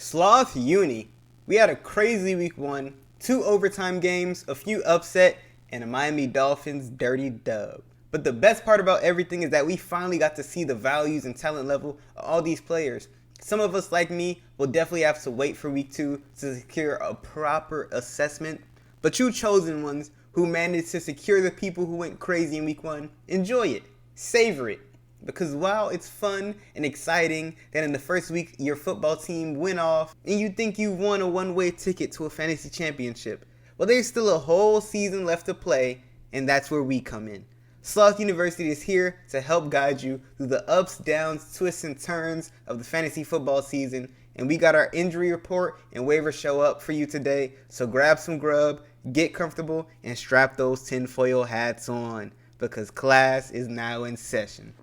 Sloth Uni. We had a crazy week 1, 2 overtime games, a few upset, and a Miami Dolphins dirty dub. But the best part about everything is that we finally got to see the values and talent level of all these players. Some of us, like me, will definitely have to wait for week 2 to secure a proper assessment. But you chosen ones who managed to secure the people who went crazy in week 1, enjoy it, savor it. Because while it's fun and exciting that in the first week your football team went off and you think you won a one-way ticket to a fantasy championship, well, there's still a whole season left to play, and that's where we come in. Sloth University is here to help guide you through the ups, downs, twists, and turns of the fantasy football season, and we got our injury report and waiver show up for you today, so grab some grub, get comfortable, and strap those tinfoil hats on, because class is now in session.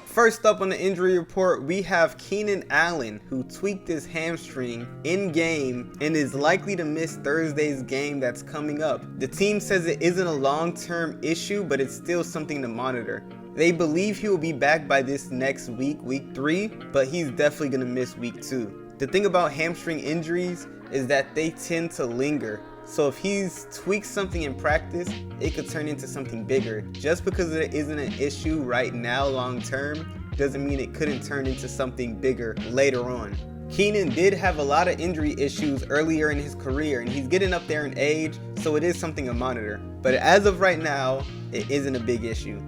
First up on the injury report, we have Keenan Allen, who tweaked his hamstring in-game and is likely to miss Thursday's game that's coming up. The team says it isn't a long-term issue, but it's still something to monitor. They believe he will be back by this next week, week 3, but he's definitely going to miss week 2. The thing about hamstring injuries is that they tend to linger. So if he's tweaked something in practice, it could turn into something bigger. Just because it isn't an issue right now long term, doesn't mean it couldn't turn into something bigger later on. Keenan did have a lot of injury issues earlier in his career, and he's getting up there in age, so it is something to monitor. But as of right now, it isn't a big issue.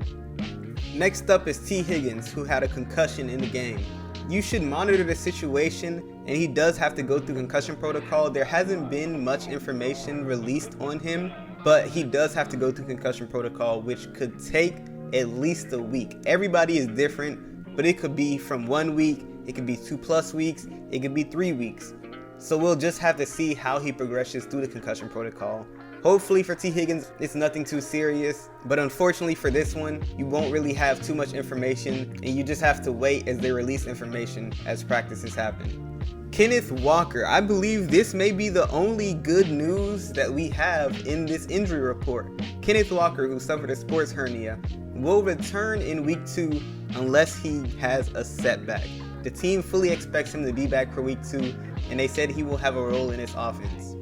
Next up is T. Higgins, who had a concussion in the game. You should monitor the situation, and he does have to go through concussion protocol. There hasn't been much information released on him, but he does have to go through concussion protocol, which could take at least a week. Everybody is different, but it could be from 1 week, it could be 2+ weeks, it could be 3 weeks. So we'll just have to see how he progresses through the concussion protocol. Hopefully for T. Higgins, it's nothing too serious, but unfortunately for this one, you won't really have too much information, and you just have to wait as they release information as practices happen. Kenneth Walker, I believe this may be the only good news that we have in this injury report. Kenneth Walker, who suffered a sports hernia, will return in week 2 unless he has a setback. The team fully expects him to be back for week 2, and they said he will have a role in its offense.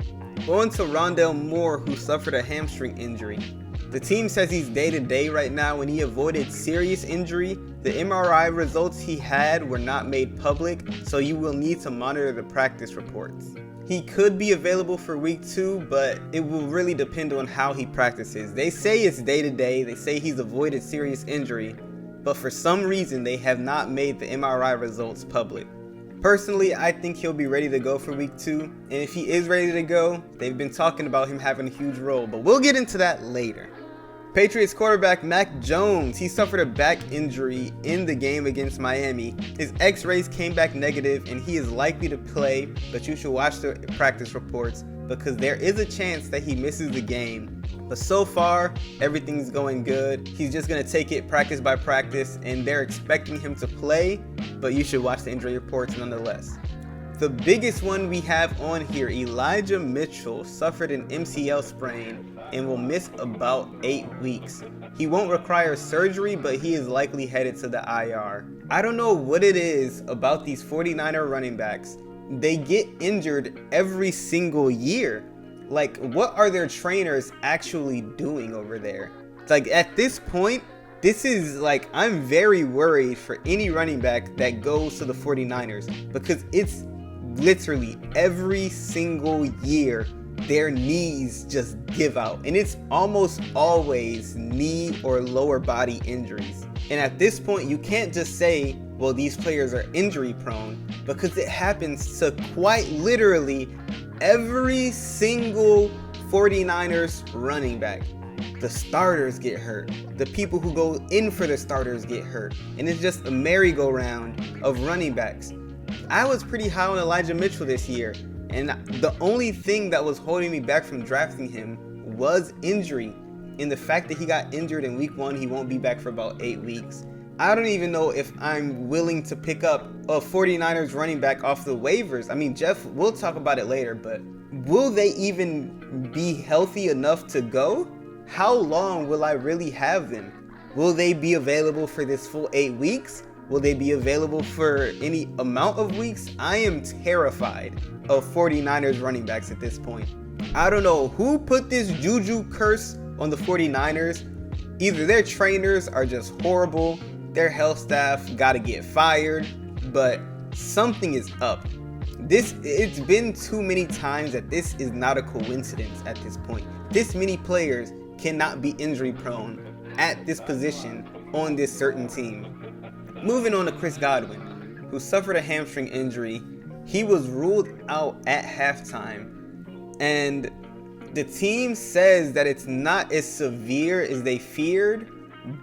On to Rondell Moore, who suffered a hamstring injury. The team says he's day-to-day right now and he avoided serious injury. The MRI results he had were not made public, so you will need to monitor the practice reports. He could be available for week 2, but it will really depend on how he practices. They say it's day-to-day, they say he's avoided serious injury, but for some reason they have not made the MRI results public. Personally, I think he'll be ready to go for week 2, and if he is ready to go, they've been talking about him having a huge role, but we'll get into that later. Patriots quarterback Mac Jones, he suffered a back injury in the game against Miami. His x-rays came back negative and he is likely to play, but you should watch the practice reports because there is a chance that he misses the game. But so far, everything's going good. He's just going to take it practice by practice, and they're expecting him to play, but you should watch the injury reports nonetheless. The biggest one we have on here, Elijah Mitchell suffered an MCL sprain and will miss about 8 weeks. He won't require surgery, but he is likely headed to the IR. I don't know what it is about these 49er running backs. They get injured every single year. Like, what are their trainers actually doing over there? Like, at this point, this is like, I'm very worried for any running back that goes to the 49ers because it's literally every single year their knees just give out, and it's almost always knee or lower body injuries. And at this point, you can't just say, well, these players are injury prone, because it happens to quite literally every single 49ers running back. The starters get hurt. The people who go in for the starters get hurt. And it's just a merry-go-round of running backs. I was pretty high on Elijah Mitchell this year, and the only thing that was holding me back from drafting him was injury. And the fact that he got injured in week 1, he won't be back for about 8 weeks. I don't even know if I'm willing to pick up a 49ers running back off the waivers. I mean, Jeff, we'll talk about it later, but will they even be healthy enough to go? How long will I really have them? Will they be available for this full 8 weeks? Will they be available for any amount of weeks? I am terrified of 49ers running backs at this point. I don't know who put this juju curse on the 49ers. Either their trainers are just horrible, their health staff gotta get fired, but something is up. It's been too many times that this is not a coincidence at this point. This many players cannot be injury prone at this position on this certain team. Moving on to Chris Godwin, who suffered a hamstring injury. He was ruled out at halftime, and the team says that it's not as severe as they feared,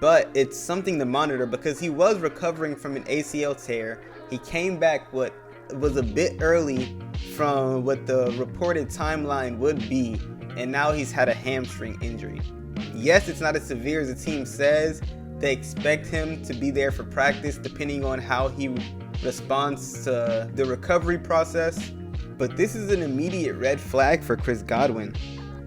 but it's something to monitor because he was recovering from an ACL tear. He came back what was a bit early from what the reported timeline would be, and now he's had a hamstring injury. Yes, it's not as severe as the team says. They expect him to be there for practice depending on how he responds to the recovery process, but this is an immediate red flag for Chris Godwin.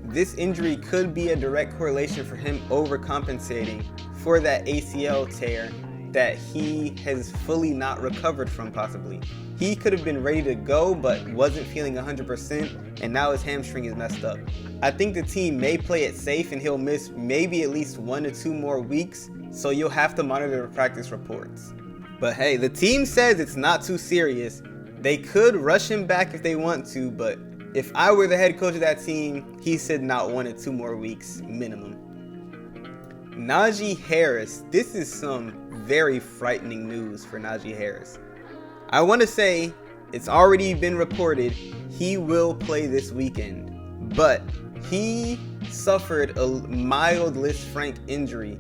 This injury could be a direct correlation for him overcompensating for that ACL tear that he has fully not recovered from possibly. He could have been ready to go but wasn't feeling 100%, and now his hamstring is messed up. I think the team may play it safe and he'll miss maybe at least 1 to 2 more weeks, so you'll have to monitor the practice reports. But hey, the team says it's not too serious. They could rush him back if they want to, but if I were the head coach of that team, he said not 1 to 2 more weeks minimum. Najee Harris. This is some very frightening news for Najee Harris. I want to say it's already been reported he will play this weekend, but he suffered a mild Lisfranc injury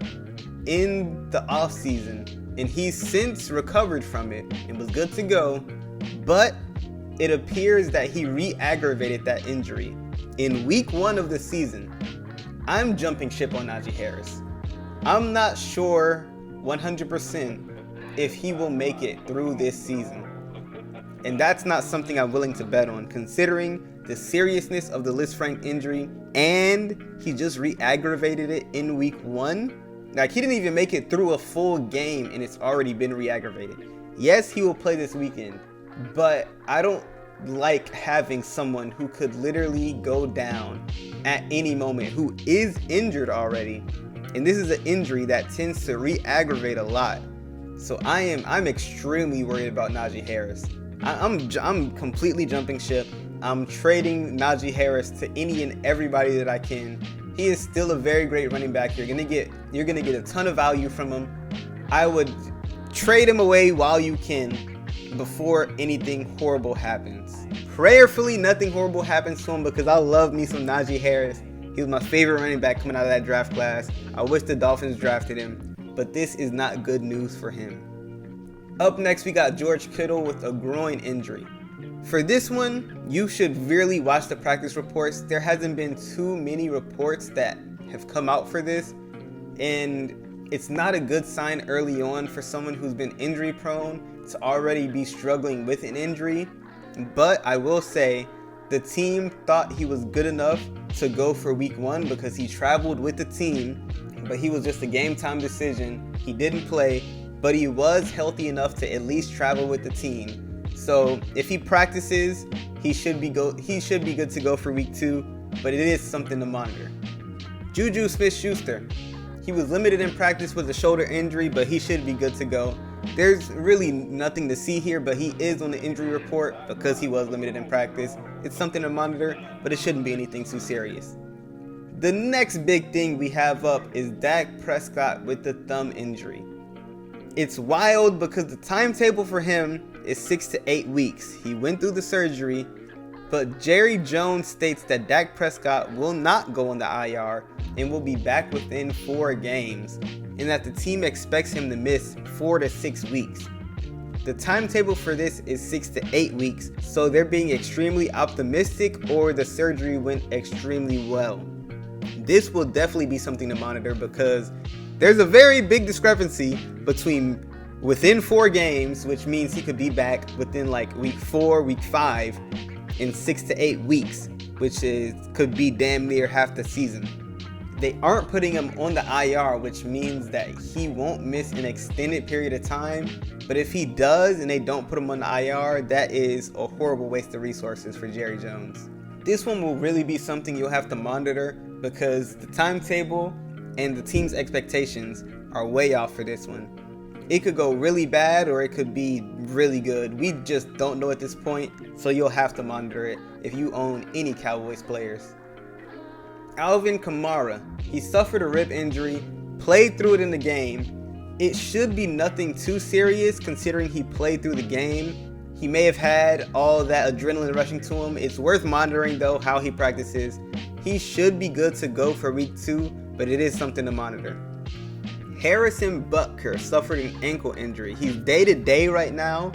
in the offseason, and he's since recovered from it and was good to go, but it appears that he re-aggravated that injury in week 1 of the season. I'm jumping ship on Najee Harris. I'm not sure 100% if he will make it through this season. And that's not something I'm willing to bet on, considering the seriousness of the Lisfranc injury, and he just re-aggravated it in week 1. Like, he didn't even make it through a full game and it's already been re-aggravated. Yes, he will play this weekend, but I don't like having someone who could literally go down at any moment, who is injured already. And this is an injury that tends to re-aggravate a lot. So I'm extremely worried about Najee Harris. I'm completely jumping ship. I'm trading Najee Harris to any and everybody that I can. He is still a very great running back. You're gonna get a ton of value from him. I would trade him away while you can before anything horrible happens. Prayerfully, nothing horrible happens to him, because I love me some Najee Harris. He was my favorite running back coming out of that draft class. I wish the Dolphins drafted him, but this is not good news for him. Up next, we got George Kittle with a groin injury. For this one, you should really watch the practice reports. There hasn't been too many reports that have come out for this, and it's not a good sign early on for someone who's been injury prone to already be struggling with an injury. But I will say, the team thought he was good enough to go for week 1 because he traveled with the team, but he was just a game time decision. He didn't play, but he was healthy enough to at least travel with the team. So if he practices, he should be good to go for week 2, but it is something to monitor. Juju Smith-Schuster. He was limited in practice with a shoulder injury, but he should be good to go. There's really nothing to see here, but he is on the injury report because he was limited in practice. It's something to monitor, but it shouldn't be anything too serious. The next big thing we have up is Dak Prescott with the thumb injury. It's wild because the timetable for him is 6 to 8 weeks. He went through the surgery, but Jerry Jones states that Dak Prescott will not go on the IR and will be back within 4 games, and that the team expects him to miss 4 to 6 weeks. The timetable for this is 6 to 8 weeks, so they're being extremely optimistic, or the surgery went extremely well. This will definitely be something to monitor because there's a very big discrepancy between within 4 games, which means he could be back within like week 4, week 5, in 6 to 8 weeks, which could be damn near half the season. They aren't putting him on the IR, which means that he won't miss an extended period of time. But if he does and they don't put him on the IR, that is a horrible waste of resources for Jerry Jones. This one will really be something you'll have to monitor because the timetable and the team's expectations are way off for this one. It could go really bad or it could be really good. We just don't know at this point, so you'll have to monitor it if you own any Cowboys players. Alvin Kamara, he suffered a rib injury, played through it in the game. It should be nothing too serious considering he played through the game. He may have had all that adrenaline rushing to him. It's worth monitoring though how he practices. He should be good to go for week 2, but it is something to monitor. Harrison Butker suffered an ankle injury. He's day-to-day right now,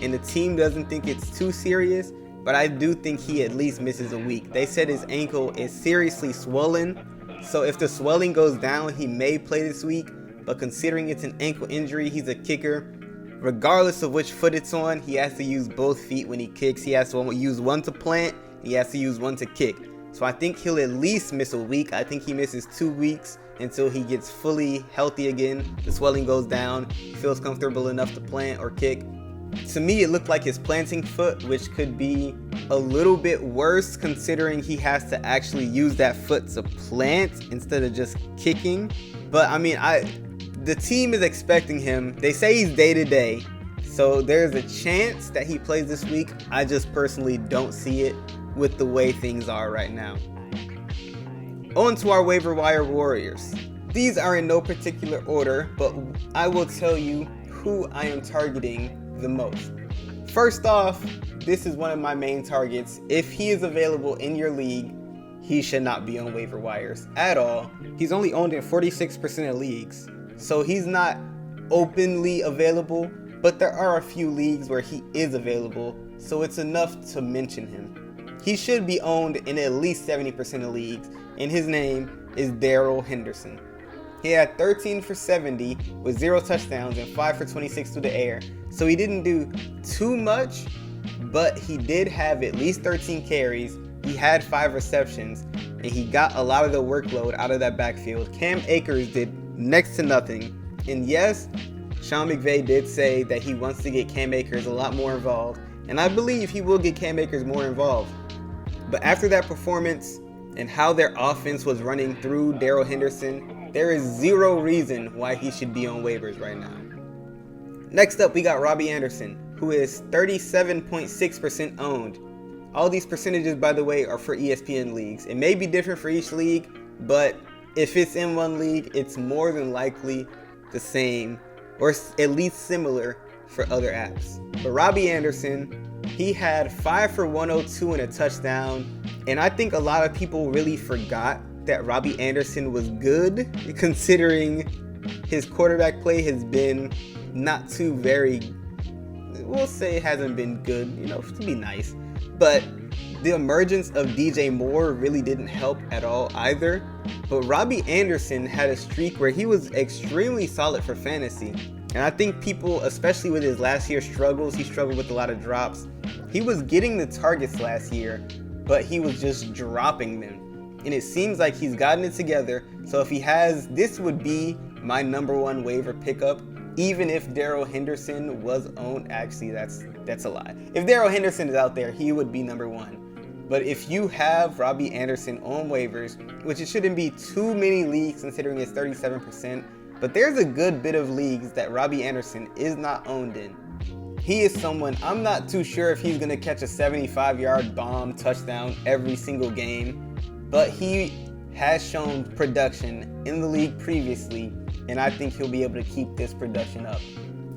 and the team doesn't think it's too serious, but I do think he at least misses a week. They said his ankle is seriously swollen, so if the swelling goes down, he may play this week, but considering it's an ankle injury, he's a kicker. Regardless of which foot it's on, he has to use both feet when he kicks. He has to use one to plant, he has to use one to kick. So I think he'll at least miss a week. I think he misses 2 weeks until he gets fully healthy again. The swelling goes down, he feels comfortable enough to plant or kick. To me, it looked like his planting foot, which could be a little bit worse considering he has to actually use that foot to plant instead of just kicking. But I mean, the team is expecting him. They say he's day-to-day, so there's a chance that he plays this week. I just personally don't see it with the way things are right now. On to our waiver wire warriors. These are in no particular order, but I will tell you who I am targeting the most. First off, this is one of my main targets. If he is available in your league, he should not be on waiver wires at all. He's only owned in 46% of leagues, so he's not openly available, but there are a few leagues where he is available, so it's enough to mention him. He should be owned in at least 70% of leagues, and his name is Darrell Henderson. He had 13 for 70 with 0 touchdowns and 5 for 26 through the air, so he didn't do too much, but he did have at least 13 carries, he had 5 receptions, and he got a lot of the workload out of that backfield. Cam Akers did next to nothing, and yes, Sean McVay did say that he wants to get Cam Akers a lot more involved, and I believe he will get Cam Akers more involved. But after that performance and how their offense was running through Darrell Henderson, there is zero reason why he should be on waivers right now. Next up, we got Robbie Anderson, who is 37.6% owned. All these percentages, by the way, are for ESPN leagues. It may be different for each league, but if it's in one league, it's more than likely the same, or at least similar for other apps. But Robbie Anderson, he had 5 for 102 and a touchdown, and I think a lot of people really forgot that Robbie Anderson was good, considering his quarterback play has been not too very, we'll say it hasn't been good, to be nice. But the emergence of DJ Moore really didn't help at all either. But Robbie Anderson had a streak where he was extremely solid for fantasy. And I think people, especially with his last year's struggles, he struggled with a lot of drops. He was getting the targets last year, but he was just dropping them. And it seems like he's gotten it together. So if he has, this would be my number 1 waiver pickup. Even if Darrell Henderson was owned, actually that's a lie. If Darrell Henderson is out there, he would be number 1. But if you have Robbie Anderson on waivers, which it shouldn't be too many leagues considering it's 37%, but there's a good bit of leagues that Robbie Anderson is not owned in. He is someone, I'm not too sure if he's going to catch a 75-yard bomb touchdown every single game, but he has shown production in the league previously, and I think he'll be able to keep this production up.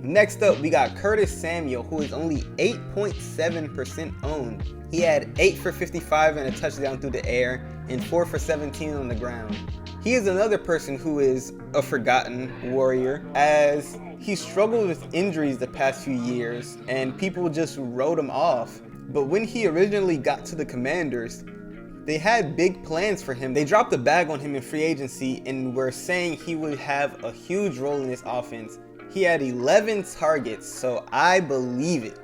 Next up, we got Curtis Samuel, who is only 8.7% owned. He had 8 for 55 and a touchdown through the air, and 4 for 17 on the ground. He is another person who is a forgotten warrior, as he struggled with injuries the past few years, and people just wrote him off. But when he originally got to the Commanders, they had big plans for him. They dropped the bag on him in free agency and were saying he would have a huge role in this offense. He had 11 targets, so I believe it.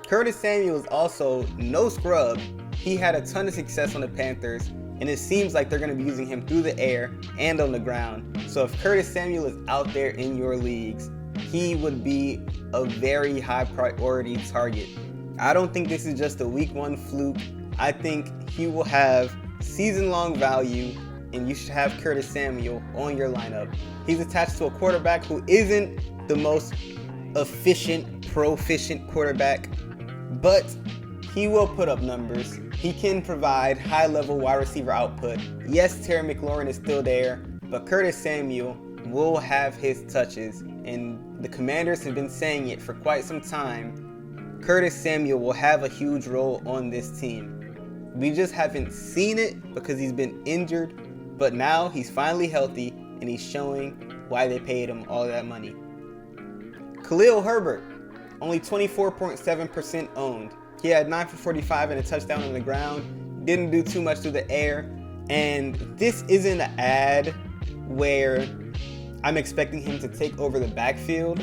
Curtis Samuel is also no scrub. He had a ton of success on the Panthers, and it seems like they're going to be using him through the air and on the ground. So if Curtis Samuel is out there in your leagues, he would be a very high priority target. I don't think this is just a week 1 fluke. I think he will have season-long value, and you should have Curtis Samuel on your lineup. He's attached to a quarterback who isn't the most proficient quarterback, but he will put up numbers. He can provide high-level wide receiver output. Yes, Terry McLaurin is still there, but Curtis Samuel will have his touches, and the Commanders have been saying it for quite some time. Curtis Samuel will have a huge role on this team. We just haven't seen it because he's been injured, but now he's finally healthy and he's showing why they paid him all that money. Khalil Herbert, only 24.7% owned. He had 9 for 45 and a touchdown on the ground. Didn't do too much through the air. And this isn't an ad where I'm expecting him to take over the backfield.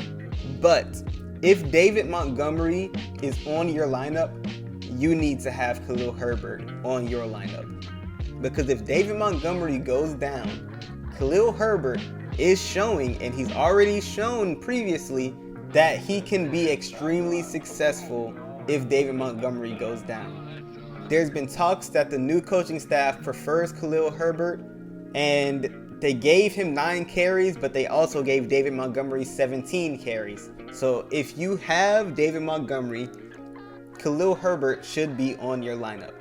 But if David Montgomery is on your lineup, you need to have Khalil Herbert on your lineup. Because if David Montgomery goes down, Khalil Herbert is showing, and he's already shown previously, that he can be extremely successful if David Montgomery goes down. There's been talks that the new coaching staff prefers Khalil Herbert, and they gave him 9 carries, but they also gave David Montgomery 17 carries. So if you have David Montgomery, Khalil Herbert should be on your lineup.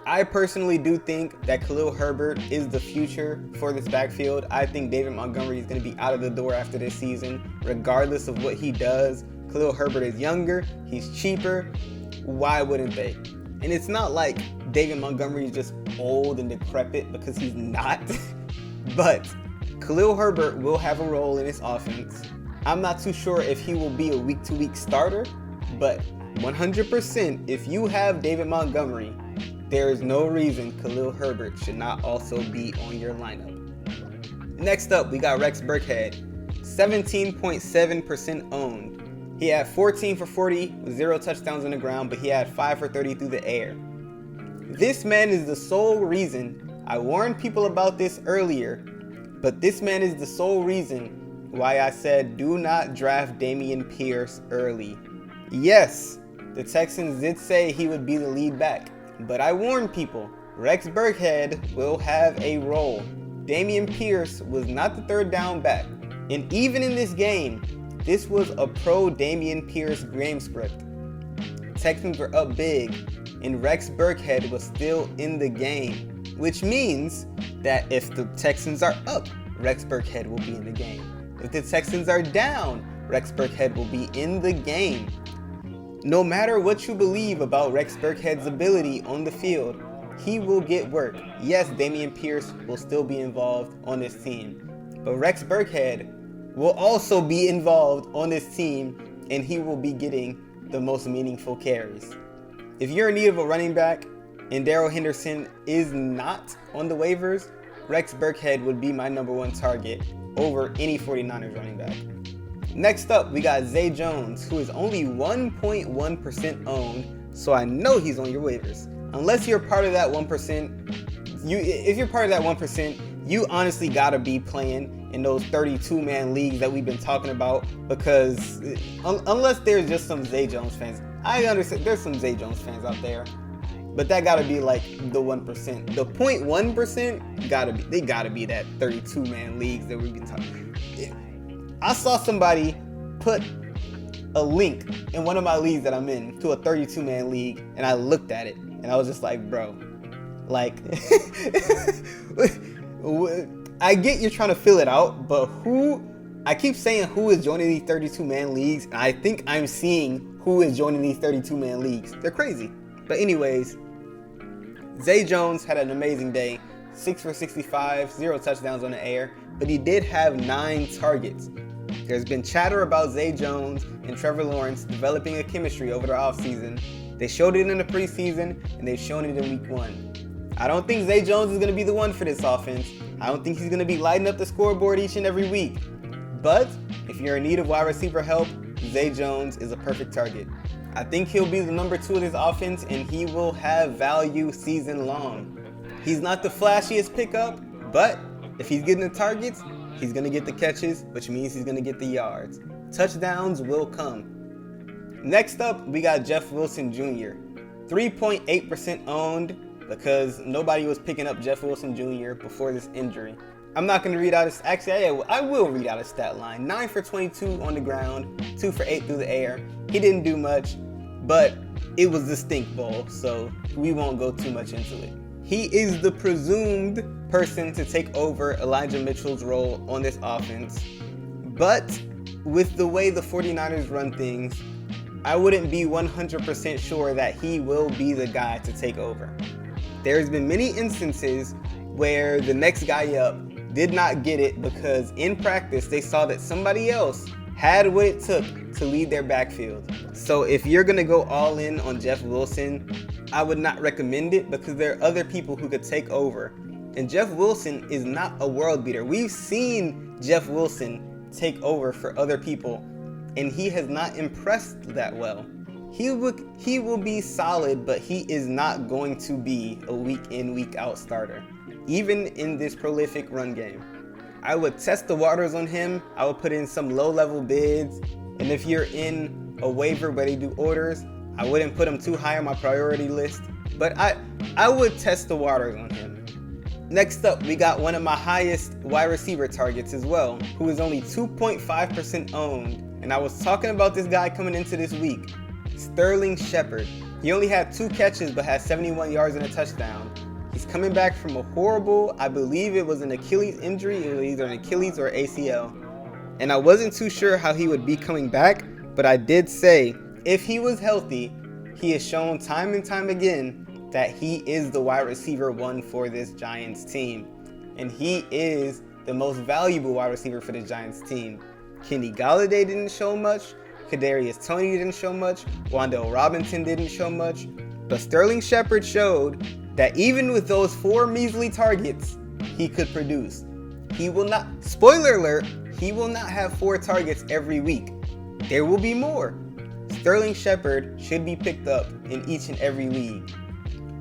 I personally do think that Khalil Herbert is the future for this backfield. I think David Montgomery is going to be out of the door after this season, regardless of what he does. Khalil Herbert is younger, he's cheaper. Why wouldn't they? And it's not like David Montgomery is just old and decrepit, because he's not. But Khalil Herbert will have a role in this offense. I'm not too sure if he will be a week-to-week starter, but 100% if you have David Montgomery, there is no reason Khalil Herbert should not also be on your lineup. Next up, we got Rex Burkhead, 17.7% owned. He had 14 for 40 with 0 touchdowns on the ground, but he had 5 for 30 through the air. This man is the sole reason, I warned people about this earlier, but this man is the sole reason why I said do not draft Dameon Pierce early. Yes, the Texans did say he would be the lead back, but I warned people, Rex Burkhead will have a role. Dameon Pierce was not the third down back, and even in this game, this was a pro Dameon Pierce game script. Texans were up big, and Rex Burkhead was still in the game, which means that if the Texans are up, Rex Burkhead will be in the game. If the Texans are down, Rex Burkhead will be in the game. No matter what you believe about Rex Burkhead's ability on the field, he will get work. Yes, Dameon Pierce will still be involved on this team, but Rex Burkhead will also be involved on this team, and he will be getting the most meaningful carries. If you're in need of a running back and Darrell Henderson is not on the waivers, Rex Burkhead would be my number 1 target over any 49ers running back. Next up, we got Zay Jones, who is only 1.1% owned, so I know he's on your waivers. Unless you're part of that 1%, if you're part of that 1%, you honestly gotta be playing in those 32-man leagues that we've been talking about, because unless there's just some Zay Jones fans, I understand there's some Zay Jones fans out there, but that gotta be like the 1%. The 0.1% they gotta be that 32-man leagues that we've been talking. I saw somebody put a link in one of my leagues that I'm in to a 32-man league, and I looked at it and I was just like, bro, like I get you're trying to fill it out, but I keep saying who is joining these 32-man leagues, and I think I'm seeing who is joining these 32-man leagues. They're crazy. But anyways, Zay Jones had an amazing day. 6 for 65, 0 touchdowns on the air, but he did have 9 targets. There's been chatter about Zay Jones and Trevor Lawrence developing a chemistry over the offseason. They showed it in the preseason, and they've shown it in week 1. I don't think Zay Jones is going to be the one for this offense. I don't think he's going to be lighting up the scoreboard each and every week. But If you're in need of wide receiver help, Zay Jones is a perfect target. I think he'll be the number 2 of this offense, and he will have value season long. He's not the flashiest pickup, but if he's getting the targets, he's going to get the catches, which means he's going to get the yards. Touchdowns will come. Next up, we got Jeff Wilson Jr. 3.8% owned because nobody was picking up Jeff Wilson Jr. before this injury. I'm not going to read out his, actually I will read out his stat line. 9 for 22 on the ground, 2 for 8 through the air. He didn't do much, but it was the stink bowl, so we won't go too much into it. He is the presumed person to take over Elijah Mitchell's role on this offense. But with the way the 49ers run things, I wouldn't be 100% sure that he will be the guy to take over. There's been many instances where the next guy up did not get it because in practice they saw that somebody else had what it took to lead their backfield. So if you're going to go all in on Jeff Wilson, I would not recommend it because there are other people who could take over. And Jeff Wilson is not a world beater. We've seen Jeff Wilson take over for other people, and he has not impressed that well. He will be solid, but he is not going to be a week in, week out starter, even in this prolific run game. I would test the waters on him. I would put in some low-level bids, and if you're in a waiver where they do orders, I wouldn't put him too high on my priority list, but I would test the waters on him. Next up, we got one of my highest wide receiver targets as well, who is only 2.5% owned, and I was talking about this guy coming into this week, Sterling Shepard. He only had 2 catches but had 71 yards and a touchdown. He's coming back from a horrible, I believe it was an Achilles injury, it was either an Achilles or ACL, and I wasn't too sure how he would be coming back, but I did say if he was healthy, he has shown time and time again that he is the wide receiver 1 for this Giants team. And he is the most valuable wide receiver for the Giants team. Kenny Golladay didn't show much. Kadarius Toney didn't show much. Wan'Dale Robinson didn't show much. But Sterling Shepard showed that even with those 4 measly targets, he could produce. He will not, spoiler alert, he will not have 4 targets every week. There will be more. Sterling Shepard should be picked up in each and every league.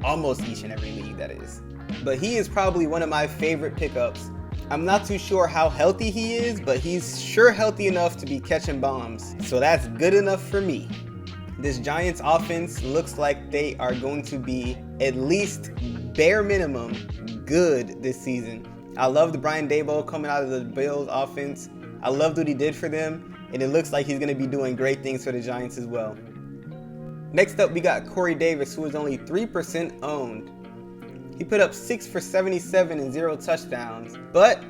Almost each and every league, that is. But he is probably one of my favorite pickups. I'm not too sure how healthy he is, but he's sure healthy enough to be catching bombs. So that's good enough for me. This Giants offense looks like they are going to be at least bare minimum good this season. I loved Brian Daboll coming out of the Bills offense. I loved what he did for them, and it looks like he's going to be doing great things for the Giants as well. Next up, we got Corey Davis, who is only 3% owned. He put up 6 for 77 and 0 touchdowns, but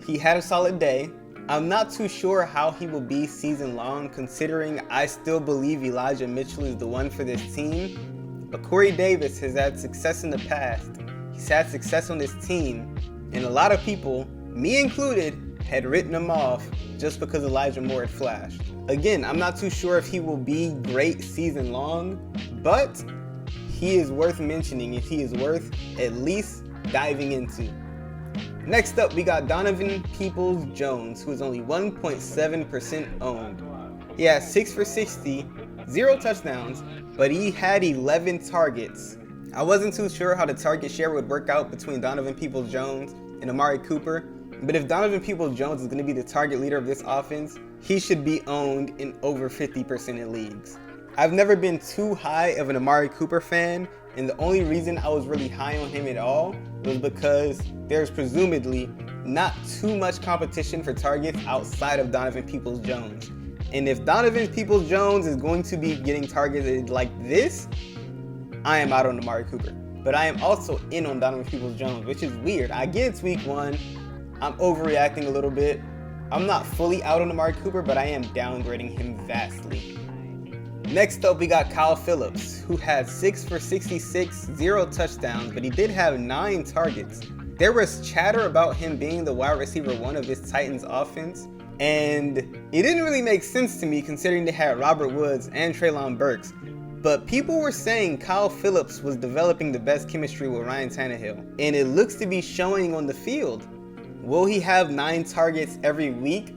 he had a solid day. I'm not too sure how he will be season long, considering I still believe Elijah Mitchell is the one for this team. But Corey Davis has had success in the past. He's had success on this team, and a lot of people, me included, had written him off just because Elijah Moore had flashed. Again, I'm not too sure if he will be great season long, but he is worth mentioning if he is worth at least diving into. Next up, we got Donovan Peoples-Jones, who is only 1.7% owned. He has 6 for 60, 0 touchdowns, but he had 11 targets. I wasn't too sure how the target share would work out between Donovan Peoples-Jones and Amari Cooper, but if Donovan Peoples-Jones is going to be the target leader of this offense, he should be owned in over 50% in leagues. I've never been too high of an Amari Cooper fan, and the only reason I was really high on him at all was because there's presumably not too much competition for targets outside of Donovan Peoples-Jones. And if Donovan Peoples-Jones is going to be getting targeted like this, I am out on Amari Cooper. But I am also in on Donovan Peoples-Jones, which is weird. I get it's week 1. I'm overreacting a little bit. I'm not fully out on Amari Cooper, but I am downgrading him vastly. Next up, we got Kyle Phillips, who had 6 for 66, 0 touchdowns, but he did have 9 targets. There was chatter about him being the wide receiver 1 of this Titans offense, and it didn't really make sense to me considering they had Robert Woods and Treylon Burks. But people were saying Kyle Phillips was developing the best chemistry with Ryan Tannehill, and it looks to be showing on the field. Will he have 9 targets every week?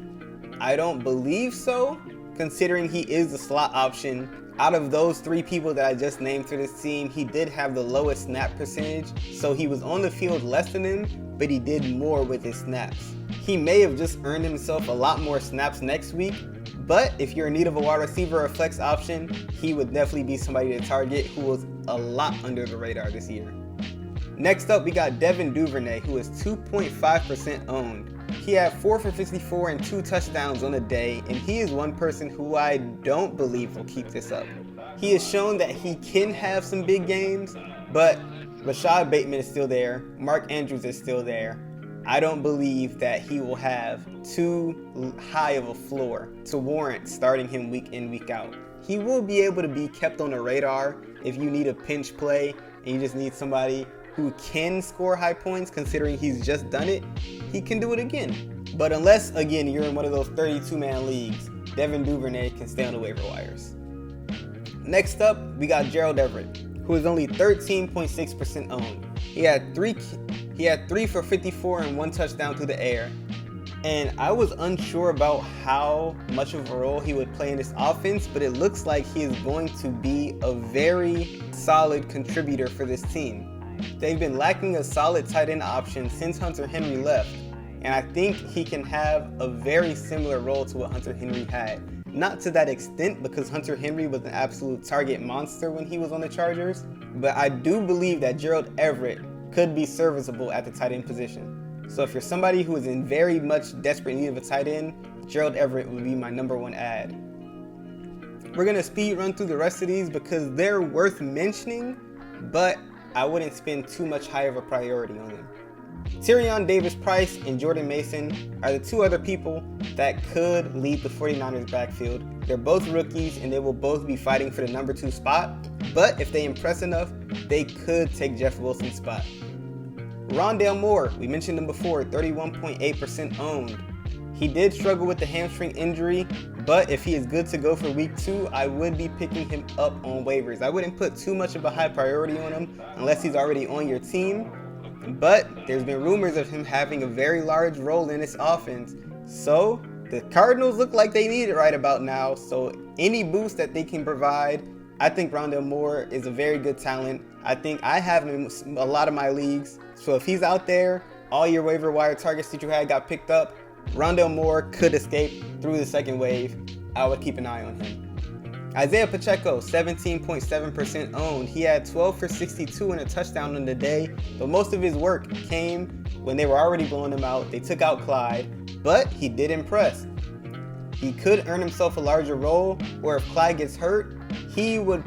I don't believe so, considering he is the slot option. Out of those 3 people that I just named for this team, he did have the lowest snap percentage, so he was on the field less than him, but he did more with his snaps. He may have just earned himself a lot more snaps next week, but if you're in need of a wide receiver or flex option, he would definitely be somebody to target who was a lot under the radar this year. Next up, we got Devin Duvernay, who is 2.5% owned. He had 4 for 54 and 2 touchdowns on the day, and he is one person who I don't believe will keep this up. He has shown that he can have some big games, but Rashad Bateman is still there, Mark Andrews is still there. I don't believe that he will have too high of a floor to warrant starting him week in, week out. He will be able to be kept on the radar if you need a pinch play and you just need somebody who can score high points, considering he's just done it. He can do it again. But unless, again, you're in one of those 32-man leagues, Devin Duvernay can stay on the waiver wires. Next up, we got Gerald Everett, who is only 13.6% owned. He had 3 for 54 and 1 touchdown through the air. And I was unsure about how much of a role he would play in this offense, but it looks like he is going to be a very solid contributor for this team. They've been lacking a solid tight end option since Hunter Henry left, and I think he can have a very similar role to what Hunter Henry had. Not to that extent, because Hunter Henry was an absolute target monster when he was on the Chargers, but I do believe that Gerald Everett could be serviceable at the tight end position. So if you're somebody who is in very much desperate need of a tight end, Gerald Everett would be my #1 ad. We're going to speed run through the rest of these because they're worth mentioning, but I wouldn't spend too much high of a priority on them. Tyrion Davis-Price and Jordan Mason are the 2 other people that could lead the 49ers backfield. They're both rookies and they will both be fighting for the #2 spot, but if they impress enough, they could take Jeff Wilson's spot. Rondale Moore, we mentioned him before, 31.8% owned. He did struggle with the hamstring injury, but if he is good to go for week 2, I would be picking him up on waivers. I wouldn't put too much of a high priority on him unless he's already on your team, but there's been rumors of him having a very large role in this offense. So the Cardinals look like they need it right about now, so any boost that they can provide, I think Rondale Moore is a very good talent. I think I have him in a lot of my leagues, so if he's out there, all your waiver wire targets that you had got picked up, Rondale Moore could escape through the second wave. I would keep an eye on him. Isaiah Pacheco, 17.7% owned. He had 12 for 62 and a touchdown on the day, but most of his work came when they were already blowing him out. They took out Clyde, but he did impress. He could earn himself a larger role, or if Clyde gets hurt, he would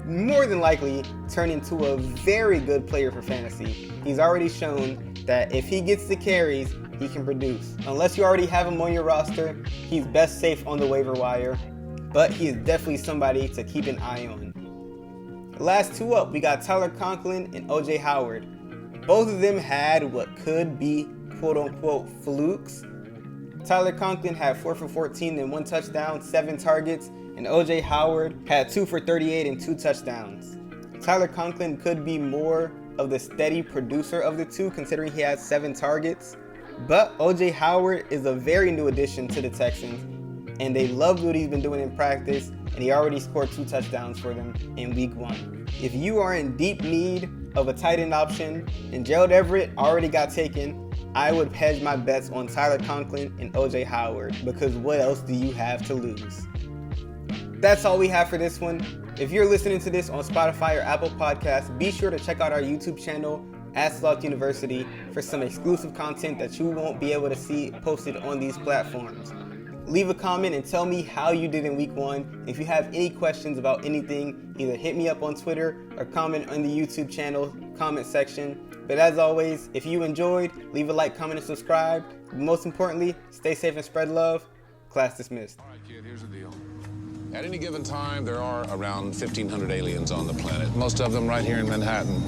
more than likely turn into a very good player for fantasy. He's already shown that if he gets the carries, he can produce. Unless you already have him on your roster, he's best safe on the waiver wire, but he is definitely somebody to keep an eye on. The last 2 up, we got Tyler Conklin and OJ Howard. Both of them had what could be quote-unquote flukes. Tyler Conklin had 4 for 14 and 1 touchdown, 7 targets, and OJ Howard had 2 for 38 and 2 touchdowns. Tyler Conklin could be more of the steady producer of the 2, considering he had 7 targets. But OJ Howard is a very new addition to the Texans, and they loved what he's been doing in practice, and he already scored 2 touchdowns for them in week 1. If you are in deep need of a tight end option, and Gerald Everett already got taken, I would hedge my bets on Tyler Conklin and OJ Howard, because what else do you have to lose? That's all we have for this one. If you're listening to this on Spotify or Apple Podcasts, be sure to check out our YouTube channel at Sloth University for some exclusive content that you won't be able to see posted on these platforms. Leave a comment and tell me how you did in week 1. If you have any questions about anything, either hit me up on Twitter or comment on the YouTube channel comment section. But as always, if you enjoyed, leave a like, comment, and subscribe. But most importantly, stay safe and spread love. Class dismissed. All right, kid, here's the deal. At any given time, there are around 1,500 aliens on the planet. Most of them right here in Manhattan.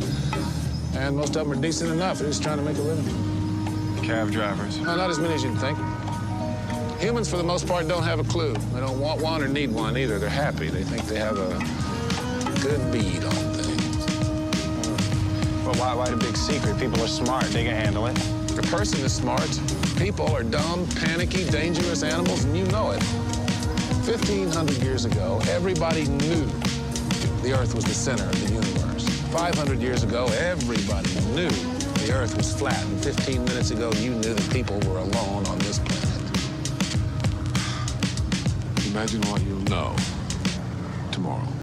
And most of them are decent enough. They're just trying to make a living. Cab drivers. No, not as many as you'd think. Humans, for the most part, don't have a clue. They don't want one or need one either. They're happy. They think they have a good bead on things. But why the big secret? People are smart. They can handle it. If a person is smart, People are dumb, panicky, dangerous animals, and you know it. 1,500 years ago, everybody knew the Earth was the center of the universe. 500 years ago, everybody knew the Earth was flat. And 15 minutes ago, you knew that people were alone on this planet. Imagine what you'll know tomorrow.